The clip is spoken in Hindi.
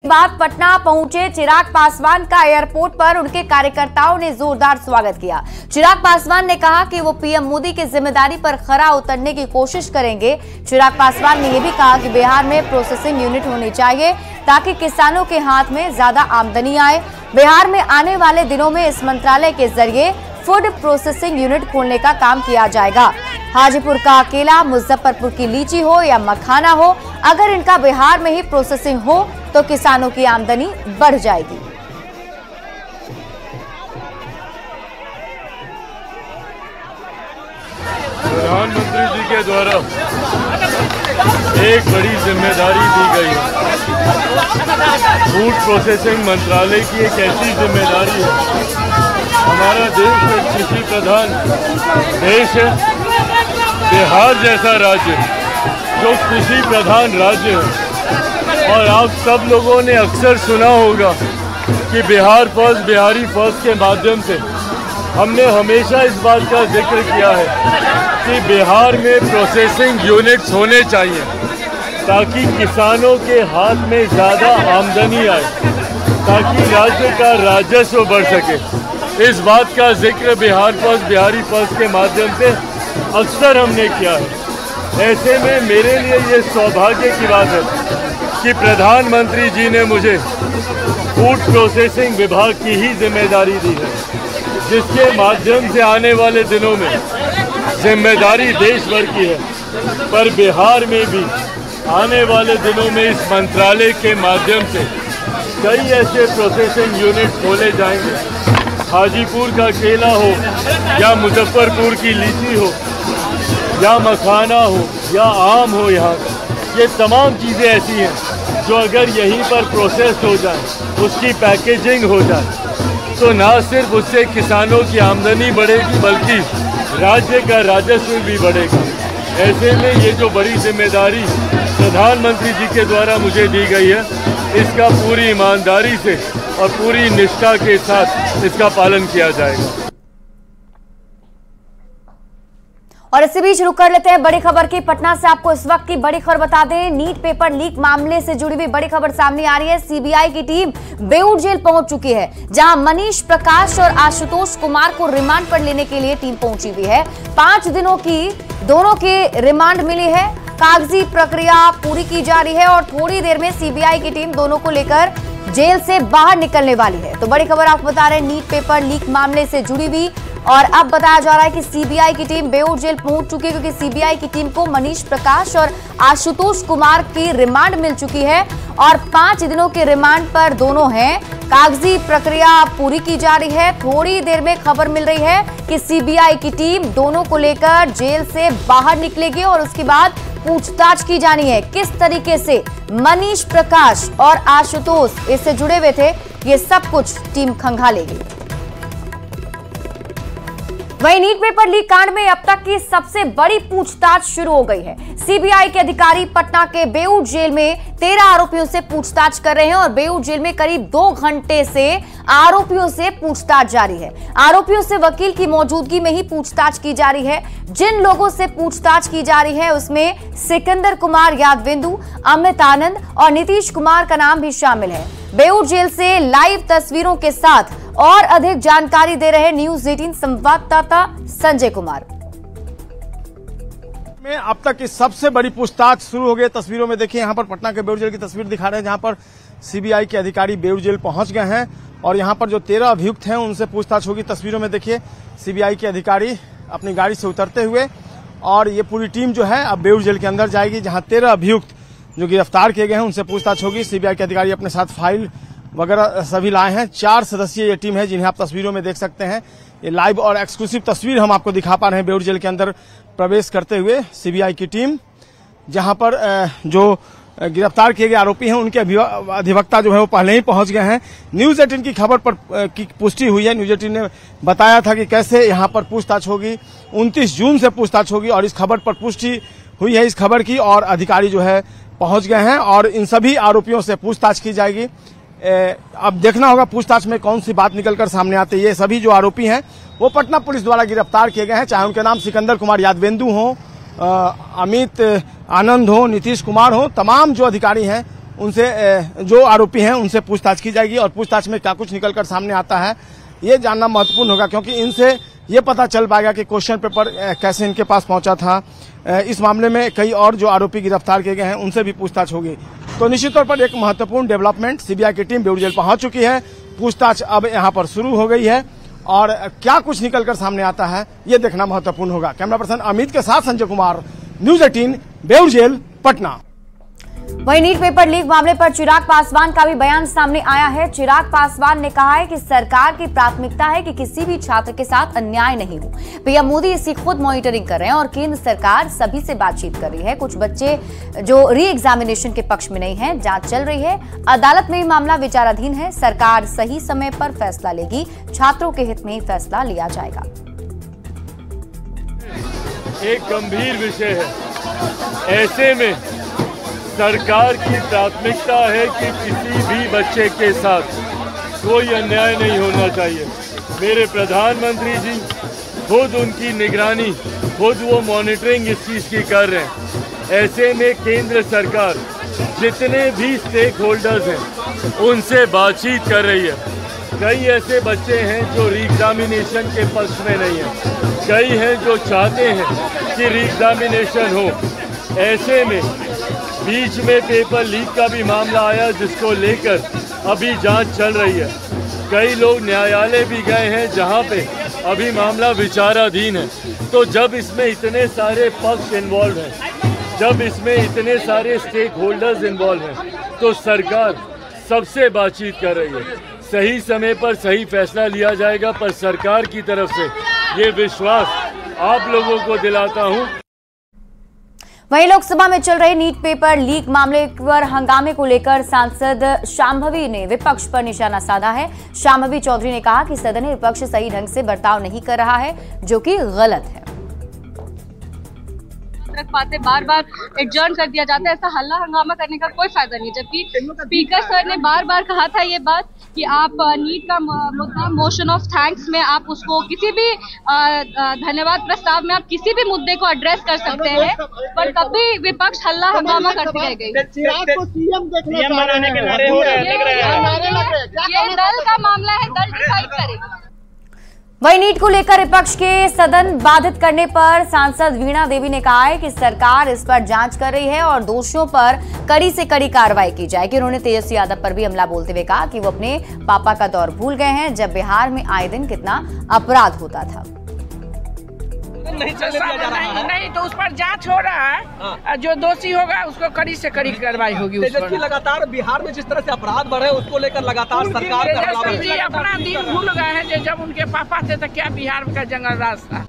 बाद पटना पहुंचे चिराग पासवान का एयरपोर्ट पर उनके कार्यकर्ताओं ने जोरदार स्वागत किया। चिराग पासवान ने कहा कि वो पीएम मोदी की जिम्मेदारी पर खरा उतरने की कोशिश करेंगे। चिराग पासवान ने यह भी कहा कि बिहार में प्रोसेसिंग यूनिट होनी चाहिए ताकि किसानों के हाथ में ज्यादा आमदनी आए। बिहार में आने वाले दिनों में इस मंत्रालय के जरिए फूड प्रोसेसिंग यूनिट खोलने का काम किया जाएगा। हाजीपुर का केला, मुजफ्फरपुर की लीची हो या मखाना हो, अगर इनका बिहार में ही प्रोसेसिंग हो तो किसानों की आमदनी बढ़ जाएगी। प्रधानमंत्री जी के द्वारा एक बड़ी जिम्मेदारी दी गई है। फूड प्रोसेसिंग मंत्रालय की एक ऐसी जिम्मेदारी है। हमारा देश एक कृषि प्रधान देश है। बिहार जैसा राज्य जो कृषि प्रधान राज्य है, और आप सब लोगों ने अक्सर सुना होगा कि बिहार फर्स्ट, बिहारी फर्स्ट के माध्यम से हमने हमेशा इस बात का जिक्र किया है कि बिहार में प्रोसेसिंग यूनिट्स होने चाहिए ताकि किसानों के हाथ में ज़्यादा आमदनी आए, ताकि राज्य का राजस्व बढ़ सके। इस बात का जिक्र बिहार फर्स्ट, बिहारी फर्स्ट के माध्यम से अक्सर हमने किया है। ऐसे में मेरे लिए ये सौभाग्य की बात है कि प्रधानमंत्री जी ने मुझे फूड प्रोसेसिंग विभाग की ही जिम्मेदारी दी है, जिसके माध्यम से आने वाले दिनों में जिम्मेदारी देश भर की है, पर बिहार में भी आने वाले दिनों में इस मंत्रालय के माध्यम से कई ऐसे प्रोसेसिंग यूनिट खोले जाएंगे। हाजीपुर का केला हो या मुजफ्फरपुर की लीची हो या मखाना हो या आम हो, यहाँ ये तमाम चीज़ें ऐसी हैं जो अगर यहीं पर प्रोसेस हो जाए, उसकी पैकेजिंग हो जाए, तो ना सिर्फ उससे किसानों की आमदनी बढ़ेगी बल्कि राज्य का राजस्व भी बढ़ेगा। ऐसे में ये जो बड़ी जिम्मेदारी प्रधानमंत्री जी के द्वारा मुझे दी गई है, इसका पूरी ईमानदारी से और पूरी निष्ठा के साथ इसका पालन किया जाएगा। और इसी बीच रुक कर लेते हैं बड़ी खबर की। पटना से आपको इस वक्त की बड़ी खबर बता दें, नीट पेपर लीक मामले से जुड़ी हुई बड़ी खबर सामने आ रही है। सीबीआई की टीम बेऊर जेल पहुंच चुकी है, जहां मनीष प्रकाश और आशुतोष कुमार को रिमांड पर लेने के लिए टीम पहुंची हुई है। 5 दिनों की दोनों की रिमांड मिली है। कागजी प्रक्रिया पूरी की जा रही है और थोड़ी देर में सीबीआई की टीम दोनों को लेकर जेल से बाहर निकलने वाली है। तो बड़ी खबर आपको बता रहे हैं, नीट पेपर लीक मामले से जुड़ी हुई, और अब बताया जा रहा है कि सीबीआई की टीम बेऊर जेल पहुंच चुकी है, क्योंकि सीबीआई की टीम को मनीष प्रकाश और आशुतोष कुमार की रिमांड मिल चुकी है और 5 दिनों के रिमांड पर दोनों हैं। कागजी प्रक्रिया पूरी की जा रही है। थोड़ी देर में खबर मिल रही है कि सीबीआई की टीम दोनों को लेकर जेल से बाहर निकलेगी और उसके बाद पूछताछ की जानी है किस तरीके से मनीष प्रकाश और आशुतोष इससे जुड़े हुए थे। ये सब कुछ टीम खंगालेगी। वहीं नीट पेपर लीक कांड में अब तक की सबसे बड़ी पूछताछ शुरू हो गई है। सीबीआई के अधिकारी पटना के बेऊर जेल में 13 आरोपियों से पूछताछ कर रहे हैं और बेऊर जेल में करीब 2 घंटे से आरोपियों से पूछताछ जारी है। आरोपियों से वकील की मौजूदगी में ही पूछताछ की जा रही है। जिन लोगों से पूछताछ की जा रही है उसमें सिकंदर कुमार यादवेंदु, अमित आनंद और नीतीश कुमार का नाम भी शामिल है। बेऊर जेल से लाइव तस्वीरों के साथ और अधिक जानकारी दे रहे न्यूज़ 18 संवाददाता संजय कुमार। में अब तक की सबसे बड़ी पूछताछ शुरू हो गई। तस्वीरों में देखिए, यहाँ पर पटना के बेऊर जेल की तस्वीर दिखा रहे हैं, जहाँ पर सीबीआई के अधिकारी बेऊर जेल पहुंच गए हैं और यहाँ पर जो 13 अभियुक्त हैं उनसे पूछताछ होगी। तस्वीरों में देखिए सीबीआई के अधिकारी अपनी गाड़ी से उतरते हुए, और ये पूरी टीम जो है अब बेऊर जेल के अंदर जाएगी, जहाँ 13 अभियुक्त जो गिरफ्तार किए गए हैं उनसे पूछताछ होगी। सीबीआई के अधिकारी अपने साथ फाइल वगैरह सभी लाए हैं। 4 सदस्यीय ये टीम है जिन्हें आप तस्वीरों में देख सकते हैं। ये लाइव और एक्सक्लूसिव तस्वीर हम आपको दिखा पा रहे हैं बेऊर जेल के अंदर प्रवेश करते हुए सीबीआई की टीम, जहां पर जो गिरफ्तार किए गए आरोपी हैं उनके अधिवक्ता जो है वो पहले ही पहुंच गए हैं। न्यूज़ 18 की खबर पर की पुष्टि हुई है। न्यूज़ 18 ने बताया था कि कैसे यहां पर पूछताछ होगी, 29 जून से पूछताछ होगी और इस खबर पर पुष्टि हुई है इस खबर की, और अधिकारी जो है पहुंच गए हैं और इन सभी आरोपियों से पूछताछ की जाएगी। अब देखना होगा पूछताछ में कौन सी बात निकलकर सामने आती है। ये सभी जो आरोपी हैं वो पटना पुलिस द्वारा गिरफ्तार किए गए हैं, चाहे उनके नाम सिकंदर कुमार यादवेंदु हो, अमित आनंद हो, नीतीश कुमार हो। तमाम जो अधिकारी हैं उनसे जो आरोपी हैं उनसे पूछताछ की जाएगी और पूछताछ में क्या कुछ निकलकर सामने आता है ये जानना महत्वपूर्ण होगा, क्योंकि इनसे ये पता चल पाएगा कि क्वेश्चन पेपर कैसे इनके पास पहुंचा था। इस मामले में कई और जो आरोपी गिरफ्तार किए गए हैं उनसे भी पूछताछ होगी। तो निश्चित तौर पर एक महत्वपूर्ण डेवलपमेंट, सीबीआई की टीम बेऊर जेल पहुंच चुकी है, पूछताछ अब यहां पर शुरू हो गई है और क्या कुछ निकलकर सामने आता है ये देखना महत्वपूर्ण होगा। कैमरा पर्सन अमित के साथ संजय कुमार, न्यूज 18, बेऊर जेल, पटना। वहीं नीट पेपर लीक मामले पर चिराग पासवान का भी बयान सामने आया है। चिराग पासवान ने कहा है कि सरकार की प्राथमिकता है कि किसी भी छात्र के साथ अन्याय नहीं हो। पीएम मोदी इसकी खुद मॉनिटरिंग कर रहे हैं और केंद्र सरकार सभी से बातचीत कर रही है। कुछ बच्चे जो री एग्जामिनेशन के पक्ष में नहीं है, जांच चल रही है, अदालत में मामला विचाराधीन है। सरकार सही समय पर फैसला लेगी, छात्रों के हित में ही फैसला लिया जाएगा। एक गंभीर विषय है, ऐसे में सरकार की प्राथमिकता है कि किसी भी बच्चे के साथ कोई अन्याय नहीं होना चाहिए। मेरे प्रधानमंत्री जी खुद उनकी निगरानी, खुद वो मॉनिटरिंग इस चीज़ की कर रहे हैं। ऐसे में केंद्र सरकार जितने भी स्टेक होल्डर्स हैं उनसे बातचीत कर रही है। कई ऐसे बच्चे हैं जो री एग्जामिनेशन के पक्ष में नहीं हैं, कई हैं जो चाहते हैं कि री एग्जामिनेशन हो। ऐसे में बीच में पेपर लीक का भी मामला आया जिसको लेकर अभी जांच चल रही है। कई लोग न्यायालय भी गए हैं जहां पे अभी मामला विचाराधीन है। तो जब इसमें इतने सारे पक्ष इन्वॉल्व हैं, जब इसमें इतने सारे स्टेक होल्डर्स इन्वॉल्व हैं, तो सरकार सबसे बातचीत कर रही है। सही समय पर सही फैसला लिया जाएगा, पर सरकार की तरफ से ये विश्वास आप लोगों को दिलाता हूँ। वहीं लोकसभा में चल रहे नीट पेपर लीक मामले पर हंगामे को लेकर सांसद शांभवी ने विपक्ष पर निशाना साधा है। शांभवी चौधरी ने कहा कि सदन में विपक्ष सही ढंग से बर्ताव नहीं कर रहा है, जो कि गलत है। बातें बार बार एडजर्न कर दिया जाता है, ऐसा हल्ला हंगामा करने का कोई फायदा नहीं। जबकि स्पीकर सर ने बार बार कहा था ये बात कि आप नीट का मुद्दा मोशन ऑफ थैंक्स में आप उसको किसी भी धन्यवाद प्रस्ताव में आप किसी भी मुद्दे को एड्रेस कर सकते हैं, पर तब भी विपक्ष हल्ला हंगामा करती रह गई। ये दल का मामला है, दल डिसाइड करेगा। वहीं नीट को लेकर विपक्ष के सदन बाधित करने पर सांसद वीणा देवी ने कहा है कि सरकार इस पर जांच कर रही है और दोषियों पर कड़ी से कड़ी कार्रवाई की जाएगी। उन्होंने तेजस्वी यादव पर भी हमला बोलते हुए कहा कि वो अपने पापा का दौर भूल गए हैं, जब बिहार में आए दिन कितना अपराध होता था। नहीं चलने दिया जा रहा है। नहीं तो उस पर जांच हो रहा है, जो दोषी होगा उसको कड़ी से कड़ी कार्रवाई होगी। तेजस्वी लगातार बिहार में जिस तरह से अपराध बढ़े उसको लेकर लगातार सरकार अपना दिन भूल गए हैं, जब उनके पापा थे तो क्या बिहार का जंगल राज था।